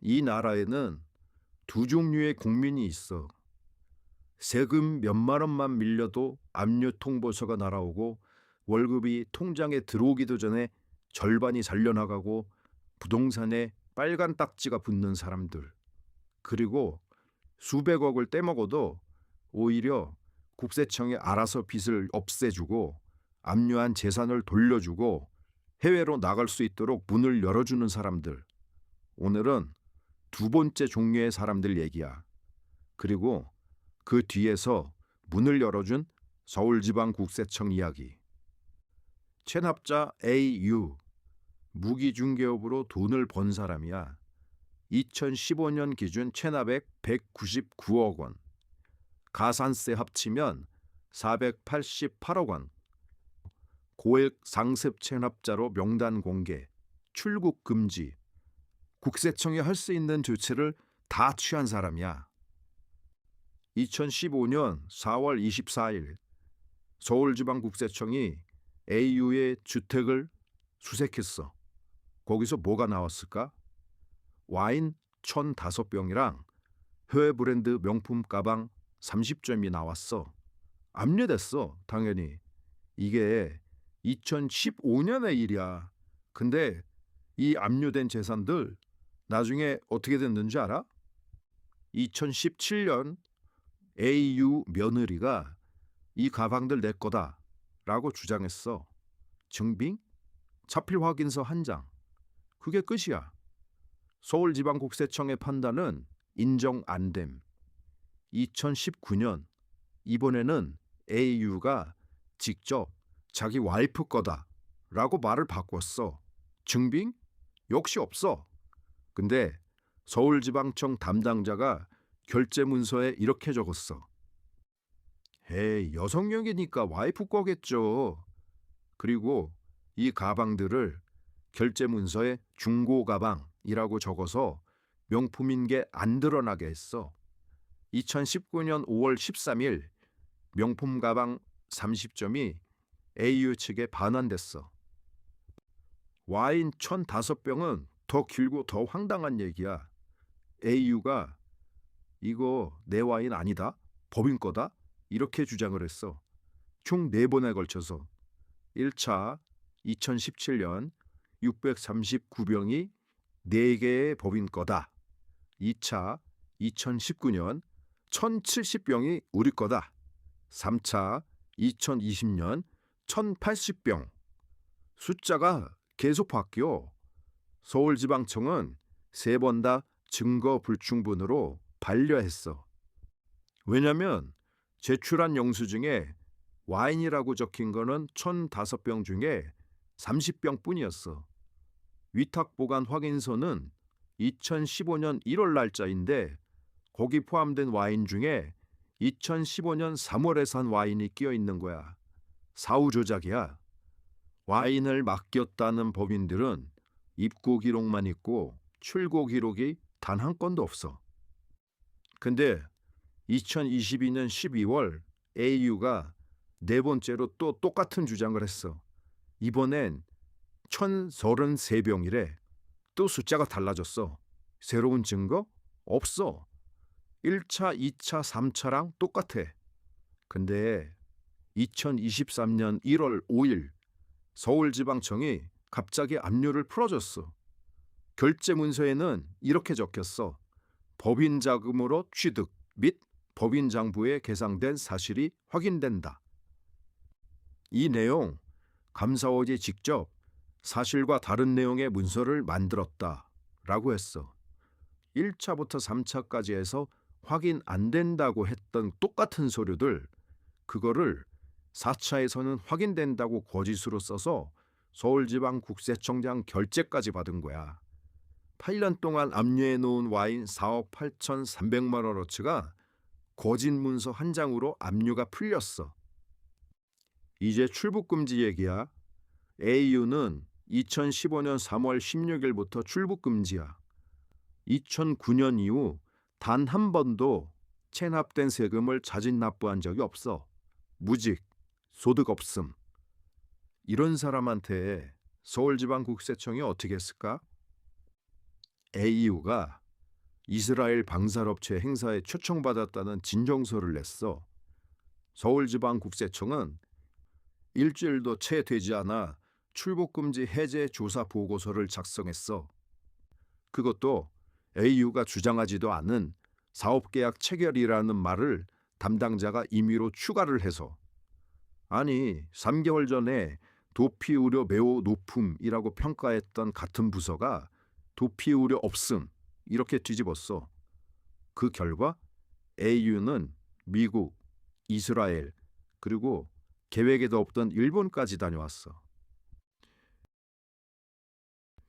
이 나라에는 두 종류의 국민이 있어. 세금 몇만 원만 밀려도 압류 통보서가 날아오고 월급이 통장에 들어오기도 전에 절반이 잘려나가고 부동산에 빨간 딱지가 붙는 사람들. 그리고 수백억을 떼먹어도 오히려 국세청이 알아서 빚을 없애주고 압류한 재산을 돌려주고 해외로 나갈 수 있도록 문을 열어주는 사람들. 오늘은 두 번째 종류의 사람들 얘기야. 그리고 그 뒤에서 문을 열어준 서울지방국세청 이야기. 체납자 AU, 무기중개업으로 돈을 번 사람이야. 2015년 기준 체납액 199억 원, 가산세 합치면 488억 원, 고액 상습 체납자로 명단 공개, 출국 금지, 국세청이 할 수 있는 조치를 다 취한 사람이야. 2015년 4월 24일 서울지방국세청이 AU의 주택을 수색했어. 거기서 뭐가 나왔을까? 와인 1,005병이랑 해외 브랜드 명품 가방 30점이 나왔어. 압류됐어, 당연히. 이게 2015년의 일이야. 근데 이 압류된 재산들 나중에 어떻게 됐는지 알아? 2017년 AU 며느리가 이 가방들 내 거다 라고 주장했어. 증빙? 차필 확인서 한 장. 그게 끝이야. 서울지방국세청의 판단은 인정 안 됨. 2019년 이번에는 AU가 직접 자기 와이프 거다 라고 말을 바꿨어. 증빙? 역시 없어. 근데 서울지방청 담당자가 결제 문서에 이렇게 적었어. 에이, 여성용이니까 와이프 거겠죠. 그리고 이 가방들을 결제 문서에 중고 가방이라고 적어서 명품인 게 안 드러나게 했어. 2019년 5월 13일 명품 가방 30점이 AU 측에 반환됐어. 와인 1,005병은 더 길고 더 황당한 얘기야. AU가 이거 내 와인 아니다, 법인 거다 이렇게 주장을 했어. 총 4번에 걸쳐서. 1차 2017년 639병이 4개의 법인 거다. 2차 2019년 1,070병이 우리 거다. 3차 2020년 1,080병. 숫자가 계속 바뀌어. 서울지방청은 3번 다 증거 불충분으로 반려했어. 왜냐면 제출한 영수증에 와인이라고 적힌 거는 1,005병 중에 30병 뿐이었어. 위탁 보관 확인서는 2015년 1월 날짜인데 거기 포함된 와인 중에 2015년 3월에 산 와인이 끼어 있는 거야. 사후 조작이야. 와인을 맡겼다는 법인들은 입고 기록만 있고 출고 기록이 단 한 건도 없어. 근데 2022년 12월 AU가 4번째로 또 똑같은 주장을 했어. 이번엔 1,033병이래. 또 숫자가 달라졌어. 새로운 증거? 없어. 1차, 2차, 3차랑 똑같아. 근데 2023년 1월 5일 서울지방청이 갑자기 압류를 풀어줬어. 결제 문서에는 이렇게 적혔어. 법인 자금으로 취득 및 법인 장부에 계상된 사실이 확인된다. 이 내용 감사원이 직접 사실과 다른 내용의 문서를 만들었다 라고 했어. 1차부터 3차까지 해서 확인 안 된다고 했던 똑같은 서류들, 그거를 4차에서는 확인된다고 거짓으로 써서 서울지방국세청장 결재까지 받은 거야. 8년 동안 압류해 놓은 와인 4억 8,300만 원어치가 거짓 문서 한 장으로 압류가 풀렸어. 이제 출국금지 얘기야. AU는 2015년 3월 16일부터 출국금지야. 2009년 이후 단 한 번도 체납된 세금을 자진 납부한 적이 없어. 무직, 소득 없음. 이런 사람한테 서울지방국세청이 어떻게 했을까? AU가 이스라엘 방산업체 행사에 초청받았다는 진정서를 냈어. 서울지방국세청은 일주일도 채 되지 않아 출국금지 해제 조사 보고서를 작성했어. 그것도 AU가 주장하지도 않은 사업계약 체결이라는 말을 담당자가 임의로 추가를 해서, 아니 3개월 전에 도피 우려 매우 높음이라고 평가했던 같은 부서가 도피 우려 없음 이렇게 뒤집었어. 그 결과 AU는 미국, 이스라엘, 그리고 계획에도 없던 일본까지 다녀왔어.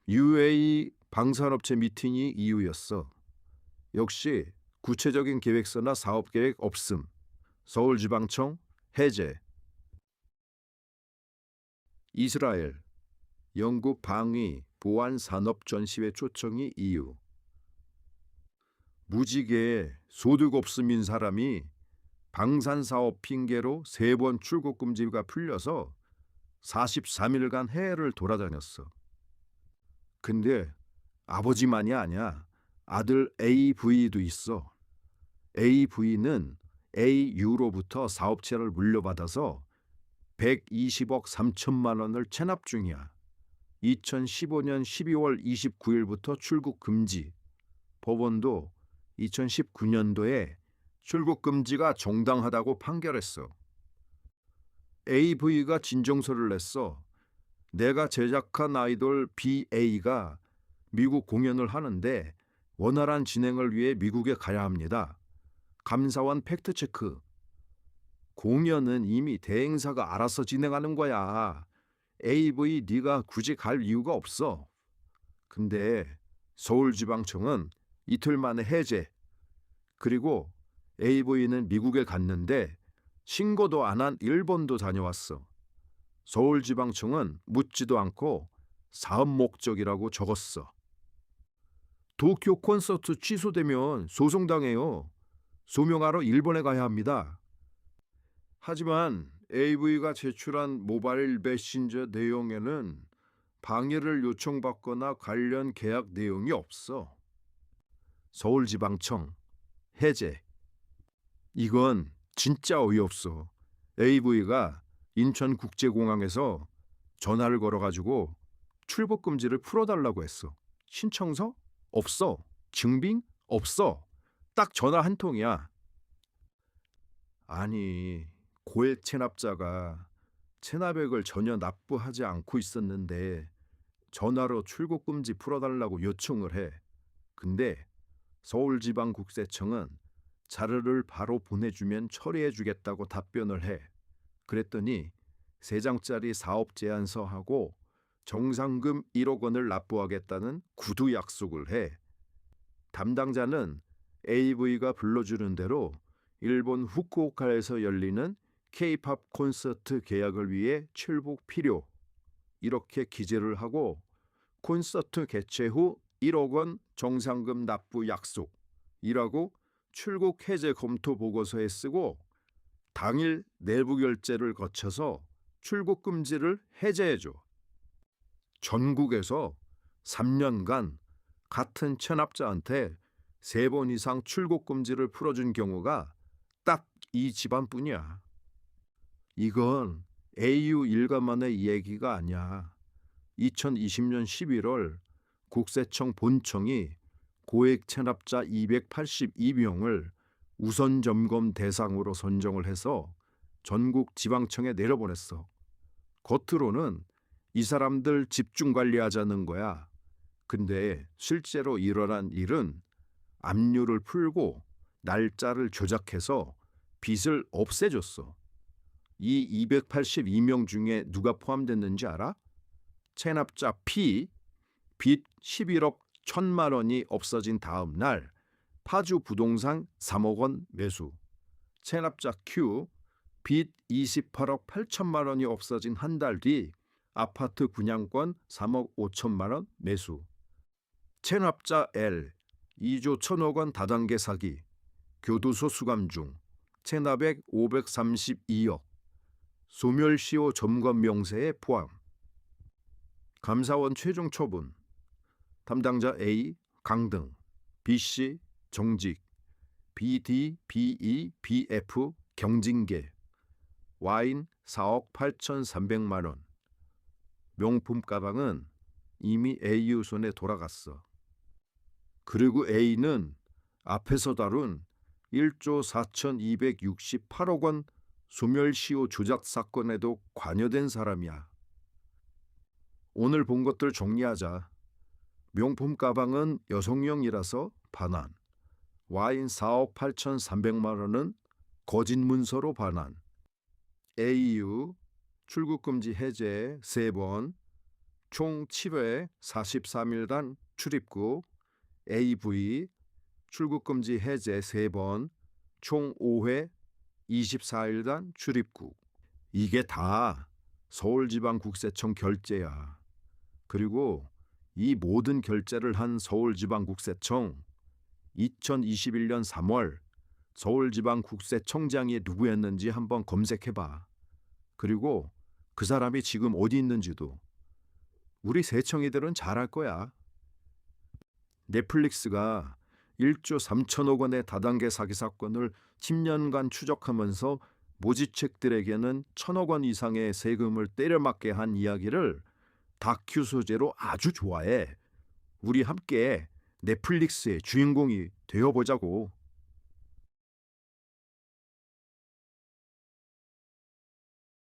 UAE 방산업체 미팅이 이유였어. 역시 구체적인 계획서나 사업계획 없음, 서울지방청 해제, 이스라엘, 영국 방위 보안산업전시회 초청이 이유. 무지개 소득 없음인 사람이 방산사업 핑계로 3번 출국금지가 풀려서 43일간 해외를 돌아다녔어. 근데 아버지만이 아니야. 아들 AV도 있어. AV는 AU로부터 사업체를 물려받아서 120억 3천만 원을 체납 중이야. 2015년 12월 29일부터 출국 금지. 법원도 2019년도에 출국 금지가 정당하다고 판결했어. AV가 진정서를 냈어. 내가 제작한 아이돌 BA가 미국 공연을 하는데 원활한 진행을 위해 미국에 가야 합니다. 감사원 팩트체크. 공연은 이미 대행사가 알아서 진행하는 거야. AV 네가 굳이 갈 이유가 없어. 근데 서울지방청은 이틀 만에 해제. 그리고 AV는 미국에 갔는데 신고도 안 한 일본도 다녀왔어. 서울지방청은 묻지도 않고 사업 목적이라고 적었어. 도쿄 콘서트 취소되면 소송당해요. 소명하러 일본에 가야 합니다. 하지만 AV가 제출한 모바일 메신저 내용에는 방해를 요청받거나 관련 계약 내용이 없어. 서울지방청 해제. 이건 진짜 어이없어. AV가 인천국제공항에서 전화를 걸어가지고 출국 금지를 풀어달라고 했어. 신청서? 없어. 증빙? 없어. 딱 전화 한 통이야. 아니, 고액 체납자가 체납액을 전혀 납부하지 않고 있었는데 전화로 출국 금지 풀어달라고 요청을 해. 근데 서울지방국세청은 자료를 바로 보내주면 처리해주겠다고 답변을 해. 그랬더니 3장짜리 사업 제안서하고 정상금 1억 원을 납부하겠다는 구두 약속을 해. 담당자는 AV가 불러주는 대로 일본 후쿠오카에서 열리는 K-팝 콘서트 계약을 위해 출국 필요 이렇게 기재를 하고 콘서트 개최 후 1억 원 정상금 납부 약속이라고 출국 해제 검토 보고서에 쓰고 당일 내부 결제를 거쳐서 출국 금지를 해제해줘. 전국에서 3년간 같은 체납자한테 3번 이상 출국 금지를 풀어준 경우가 딱 이 집안뿐이야. 이건 AU 일가만의 얘기가 아니야. 2020년 11월 국세청 본청이 고액 체납자 282명을 우선 점검 대상으로 선정을 해서 전국 지방청에 내려보냈어. 겉으로는 이 사람들 집중 관리하자는 거야. 근데 실제로 일어난 일은 압류를 풀고 날짜를 조작해서 빚을 없애줬어. 이 282명 중에 누가 포함됐는지 알아? 체납자 P, 빚 11억 1천만 원이 없어진 다음 날 파주 부동산 3억 원 매수. 체납자 Q, 빚 28억 8천만 원이 없어진 한 달 뒤 아파트 분양권 3억 5천만 원 매수. 체납자 L, 2조 1천억 원 다단계 사기. 교도소 수감 중. 체납액 532억. 소멸시효 점검 명세에 포함. 감사원 최종 처분. 담당자 A, 강등. B씨, 정직, BD, BE, BF 경징계, 와인 4억 8,300만 원. 명품 가방은 이미 AU 손에 돌아갔어. 그리고 A는 앞에서 다룬 1조 4,268억 원 소멸시효 조작 사건에도 관여된 사람이야. 오늘 본 것들 정리하자. 명품 가방은 여성용이라서 반환. 와인 4억 8,300만 원은 거짓 문서로 반환. AU 출국금지 해제 3번, 총 7회 43일간 출입국. AV 출국금지 해제 3번, 총 5회 24일간 출입국. 이게 다 서울지방국세청 결제야. 그리고 이 모든 결제를 한 서울지방국세청 2021년 3월 서울지방국세청장이 누구였는지 한번 검색해봐. 그리고 그 사람이 지금 어디 있는지도 우리 세청이들은 잘 알 거야. 넷플릭스가 1조 3천억 원의 다단계 사기 사건을 10년간 추적하면서 모지책들에게는 1,000억 원 이상의 세금을 때려맞게 한 이야기를 다큐 소재로 아주 좋아해. 우리 함께 넷플릭스의 주인공이 되어보자고.